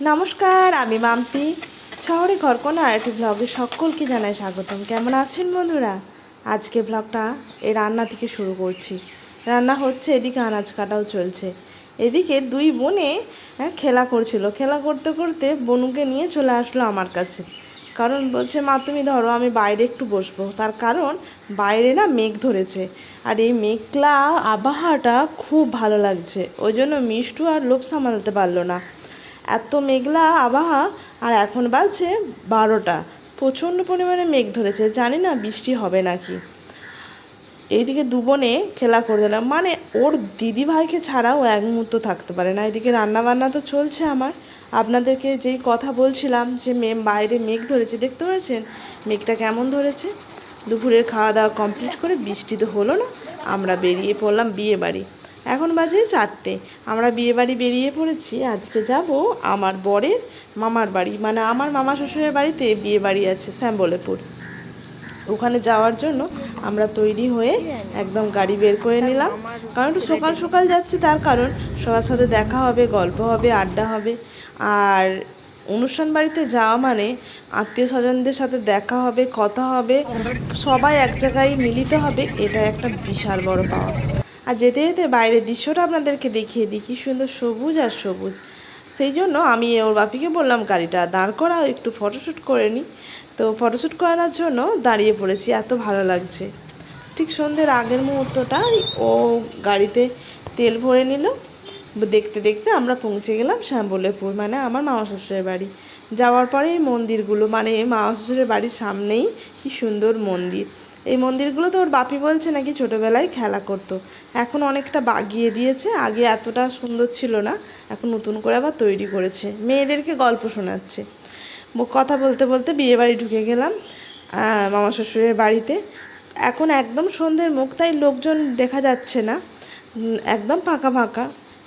নমস্কার, আমি মাম্পি। শহরে ঘরকোনা আরেকটি ব্লগে সকলকে জানাই স্বাগতম। কেমন আছেন বন্ধুরা? আজকে ব্লগটা এই রান্না থেকে শুরু করছি। রান্না হচ্ছে, এদিকে আনাজ কাটাও চলছে। এদিকে দুই বোনে খেলা করছিল। খেলা করতে করতে বনুকে নিয়ে চলে আসলো আমার কাছে। কারণ বলছে, মা তুমি ধরো, আমি বাইরে একটু বসবো। তার কারণ বাইরে না মেঘ ধরেছে, আর এই মেঘলা আবহাওয়াটা খুব ভালো লাগছে। ওই জন্য মিষ্টু আর লোভ সামলাতে পারলো না। এত মেঘলা আবহাওয়া, আর এখন বাজছে 12টা। প্রচণ্ড পরিমাণে মেঘ ধরেছে, জানি না বৃষ্টি হবে নাকি। এইদিকে দু বোনে খেলা করে দিলাম, মানে ওর দিদি ভাইকে ছাড়াও এক মুহূর্ত থাকতে পারে না। এদিকে রান্নাবান্না তো চলছে আমার। আপনাদেরকে যেই কথা বলছিলাম যে বাইরে মেঘ ধরেছে, দেখতে পাচ্ছেন মেঘটা কেমন ধরেছে। দুপুরের খাওয়া দাওয়া কমপ্লিট করে, বৃষ্টি তো হলো না, আমরা বেরিয়ে পড়লাম বিয়ে বাড়ি। এখন বাজে 4টে। আমরা বিয়ে বাড়ি বেরিয়ে পড়েছি। আজকে যাব আমার বরের মামার বাড়ি, মানে আমার মামা শ্বশুরের বাড়িতে বিয়ে বাড়ি আছে শ্যামবলেপুর। ওখানে যাওয়ার জন্য আমরা তৈরি হয়ে একদম গাড়ি বের করে নিলাম। কারণ একটু সকাল সকাল যাচ্ছি, তার কারণ সবার সাথে দেখা হবে, গল্প হবে, আড্ডা হবে। আর অনুষ্ঠান বাড়িতে যাওয়া মানে আত্মীয় স্বজনদের সাথে দেখা হবে, কথা হবে, সবাই এক জায়গায় মিলিত হবে। এটা একটা বিশাল বড় পাওয়া। আর যেতে যেতে বাইরের দৃশ্যটা আপনাদেরকে দেখিয়ে দিই, কি সুন্দর সবুজ আর সবুজ। সেই জন্য আমি ওর বাপিকে বললাম, গাড়িটা দাঁড় করাও, একটু ফটোশ্যুট করে নিই। তো ফটোশ্যুট করানোর জন্য দাঁড়িয়ে পড়েছি, এত ভালো লাগছে। ঠিক সন্ধ্যের আগের মুহূর্তটা ও গাড়িতে তেল ভরে নিল। দেখতে দেখতে আমরা পৌঁছে গেলাম শ্যামবলেপুর, মানে আমার মামা শ্বশুরের বাড়ি। যাওয়ার পরে এই মন্দিরগুলো, মানে মামা শ্বশুরের বাড়ির সামনেই কি সুন্দর মন্দির। এই মন্দিরগুলো তো ওর বাপি বলছে নাকি ছোটোবেলায় খেলা করতো, এখন অনেকটা বাগিয়ে দিয়েছে। আগে এতটা সুন্দর ছিল না, এখন নতুন করে আবার তৈরি করেছে। মেয়েদেরকে গল্প শোনাচ্ছে। কথা বলতে বলতে বিয়ে বাড়ি ঢুকে গেলাম মামা শ্বশুরের বাড়িতে। এখন একদম সন্ধ্যের মুখ, তাই লোকজন দেখা যাচ্ছে না, একদম ফাঁকা ফাঁকা।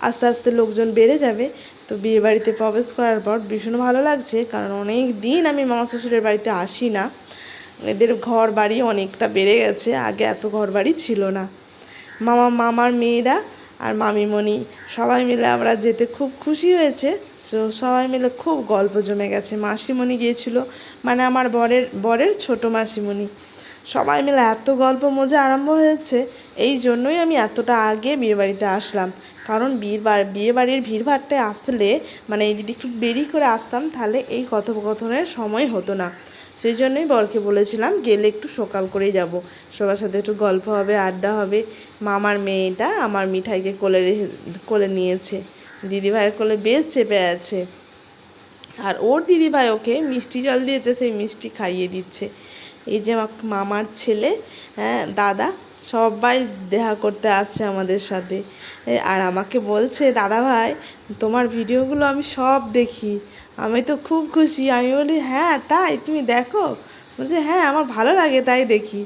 আস্তে আস্তে লোকজন বেড়ে যাবে। তো বিয়ে বাড়িতে প্রবেশ করার পর ভীষণ ভালো লাগছে, কারণ অনেক দিন আমি মামা শ্বশুরের বাড়িতে আসি না। এদের ঘর বাড়ি অনেকটা বেড়ে গেছে, আগে এত ঘর বাড়ি ছিল না। মামার মেয়েরা আর মামিমণি সবাই মিলে আমরা যেতে খুব খুশি হয়েছে। সবাই মিলে খুব গল্প জমে গেছে। মাসিমণি গিয়েছিল, মানে আমার বরের ছোট মাসিমণি। সবাই মিলে এত গল্প মজা আরম্ভ হয়েছে। এই জন্যই আমি এতটা আগে বিয়েবাড়িতে আসলাম। কারণ বিয়েবাড়ির ভিড়ভাড়টায় আসলে, মানে যদি একটু দেরি করে আসতাম, তাহলে এই কথোপকথনের সময় হতো না। সেই জন্যই বরকে বলেছিলাম, গেলে একটু সকাল করেই যাব, সবার সাথে একটু গল্প হবে, আড্ডা হবে। মামার মেয়েটা আমার মিঠাইকে কোলে নিয়েছে, দিদিভাইয়ের কোলে বেশ চেপে আছে। আর ওর দিদিভাই ওকে মিষ্টি জল দিয়েছে, সেই মিষ্টি খাইয়ে দিচ্ছে। এই যে মামার ছেলে, দাদা, সবাই দেখা করতে আসছে আমাদের সাথে। আর আমাকে বলছে, দাদা ভাই তোমার ভিডিওগুলো আমি সব দেখি, আমি তো খুব খুশি। আমি বলি, হ্যাঁ তাই, তুমি দেখো? বলছে, হ্যাঁ আমার ভালো লাগে তাই দেখি।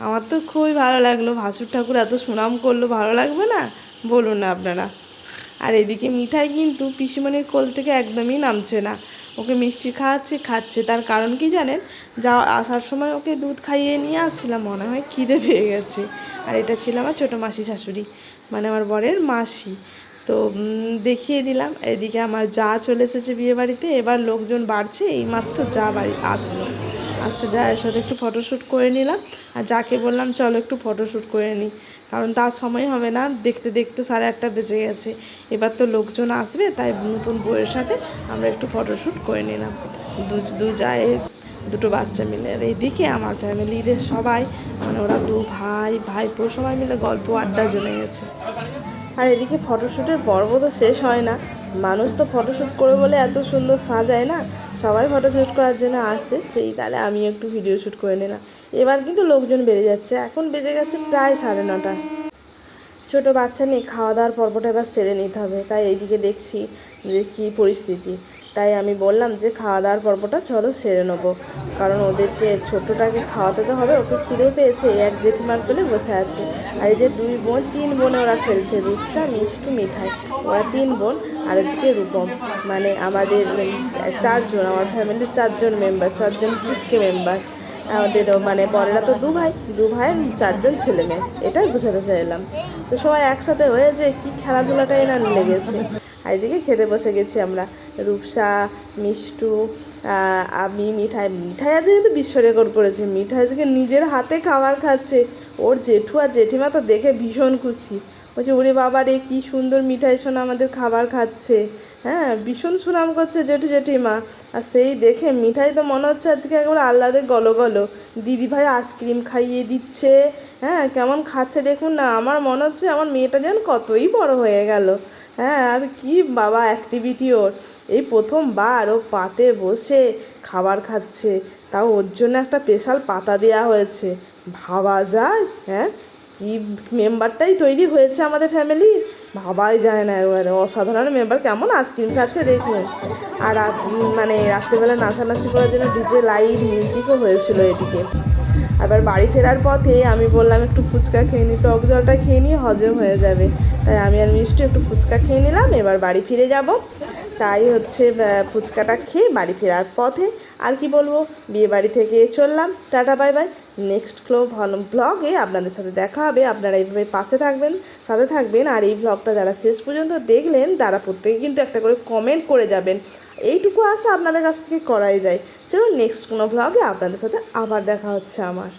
আমার তো খুবই ভালো লাগলো, ভাসুর ঠাকুর এত সুনাম করলো, ভালো লাগবে না বলুন না আপনারা? আর এদিকে মিঠাই কিন্তু পিসিমণির কোল থেকে একদমই নামছে না, ওকে মিষ্টি খাচ্ছে। তার কারণ কি জানেন? আসার সময় ওকে দুধ খাইয়ে নিয়ে আসছিলাম, মনে হয় খিদে পেয়ে গেছে। আর এটা ছিল আমার ছোটো মাসি শাশুড়ি, মানে আমার বরের মাসি। তো দেখিয়ে দিলাম। এদিকে আমার যা চলে এসেছে বিয়ে বাড়িতে, এবার লোকজন বাড়ছে। এইমাত্র যা বাড়ি আসলো, আসতে যা এর সাথে একটু ফটোশ্যুট করে নিলাম। আর যাকে বললাম চলো একটু ফটোশ্যুট করে নিই, কারণ তার সময় হবে না, দেখতে দেখতে 8:30 বেজে গেছে। এবার তো লোকজন আসবে, তাই নতুন বউয়ের সাথে আমরা একটু ফটোশ্যুট করে নিলাম, দু যায় দুটো বাচ্চা মিলে। আর এইদিকে আমার ফ্যামিলিদের সবাই, মানে ওরা ভাইপো সবাই মিলে গল্প আড্ডা জমে গেছে। আর এদিকে ফটোশ্যুটের পর্ব তো শেষ হয় না। মানুষ তো ফটোশ্যুট করে বলে এত সুন্দর সাজায় না, সবাই ফটোশ্যুট করার জন্য আসে, সেই তাহলে আমি একটু ভিডিও শ্যুট করে নিলাম। এবার কিন্তু লোকজন বেড়ে যাচ্ছে, এখন বেজে গেছে প্রায় 9:30। ছোটো বাচ্চা নিয়ে খাওয়া দাওয়ার পর্বটা এবার সেরে নিতে হবে, তাই এইদিকে দেখছি যে কী পরিস্থিতি। তাই আমি বললাম যে খাওয়া দাওয়ার পর্বটা চলো সেরে নেবো, কারণ ওদেরকে ছোট্টটাকে খাওয়াতে তো হবে, ওকে খিদে পেয়েছে। এক জেঠিমার কোলে বসে আছে, আর এই যে 3 বোনে ওরা খেলছে, রূপসা, মিষ্টু, মিঠাই, ওরা 3 বোন। আর এদিকে রূপম, মানে আমাদের 4জন, আমার ফ্যামিলির 4জন মেম্বার, 4জন পুচকে মেম্বার। আমাদের মানে বরেরা তো 2 ভাইয়ের 4জন ছেলে মেয়ে, এটাই বোঝাতে চাইলাম। তো সবাই একসাথে হয়ে যে কী খেলাধুলাটাই না লেগেছে। আর এদিকে খেতে বসে গেছি আমরা। রূপসা, মিষ্টু, আমি, মিঠাই আজকে কিন্তু বিশ্ব রেকর্ড করেছে। মিঠাই আজকে নিজের হাতে খাবার খাচ্ছে। ওর জেঠু আর জেঠিমা তো দেখে ভীষণ খুশি, বলছে ওরে বাবা রে কী সুন্দর মিঠাই শোনা আমাদের খাবার খাচ্ছে। হ্যাঁ, ভীষণ সুনাম করছে জেঠু জেঠিমা। আর সেই দেখে মিঠাই তো মনে হচ্ছে আজকে একবারে আহ্লাদে গলো। দিদিভাই আইসক্রিম খাইয়ে দিচ্ছে। হ্যাঁ, কেমন খাচ্ছে দেখুন না। আমার মনে হচ্ছে আমার মেয়েটা যেন কতই বড় হয়ে গেল। হ্যাঁ, আর কি বাবা অ্যাক্টিভিটি ওর। এই প্রথমবার ও পাতে বসে খাবার খাচ্ছে, তাও ওর জন্য একটা স্পেশাল পাতা দেওয়া হয়েছে। ভাবা যায়? হ্যাঁ, কি মেম্বারটাই তৈরি হয়েছে আমাদের ফ্যামিলির, ভাবাই যায় না। এবারে অসাধারণ মেম্বার, কেমন আইসক্রিম খাচ্ছে দেখুন। আর মানে রাত্রেবেলা নাচানাচি করার জন্য ডিজে লাইট মিউজিকও হয়েছিল এদিকে। আবার বাড়ি ফেরার পথে আমি বললাম একটু ফুচকা খেয়ে নিই, টক জলটা খেয়ে নিয়ে হজম হয়ে যাবে। তাই আমি আর মিষ্টি একটু ফুচকা খেয়ে নিলাম, এবার বাড়ি ফিরে যাব। তাই হচ্ছে ফুচকাটা খেয়ে বাড়ি ফেরার পথে আর কি বলবো, বিয়ে বাড়ি থেকে চললাম। Tata bye bye. নেক্সট ব্লগে আপনাদের সাথে দেখা হবে। আপনারা এইভাবে পাশে থাকবেন, সাথে থাকবেন। আর এই ব্লগটা যারা শেষ পর্যন্ত দেখলেন তারা প্রত্যেকে কিন্তু একটা করে কমেন্ট করে যাবেন। এইটুকু আশা আপনাদের কাছ থেকে করাই যায়। চলো নেক্সট কোনো ব্লগে আপনাদের সাথে আবার দেখা হচ্ছে আমার।